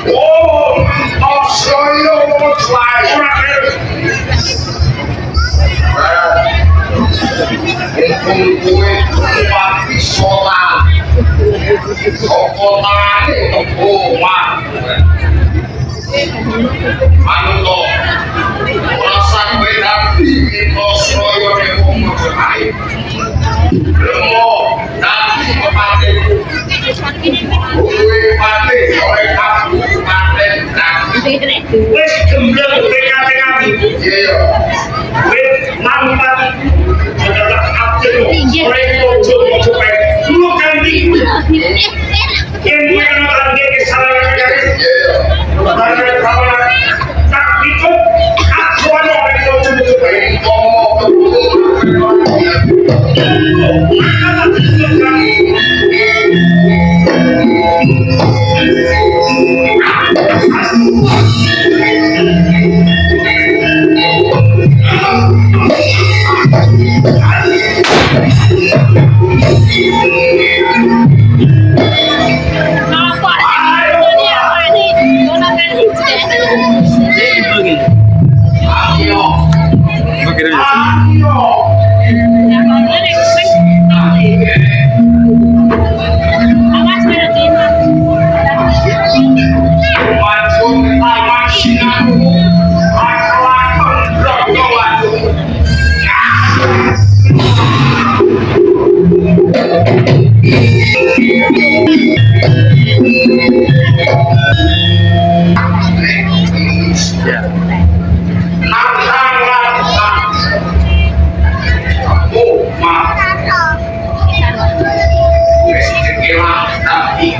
Oh, I'll show you what's like. Kue mati sholat, kokotane koma, anu to, rasa kue nanti kita soyo nemu mencerai, lemo nanti kepate, kue mati oleh kamu mati nanti, wes gembleng PKT kami, iya, wes mampat. Orang mojo pek, lu kan di, yang gue kenal dia kesalahan karena kawan tak ikut aturan orang mojo pek, tapi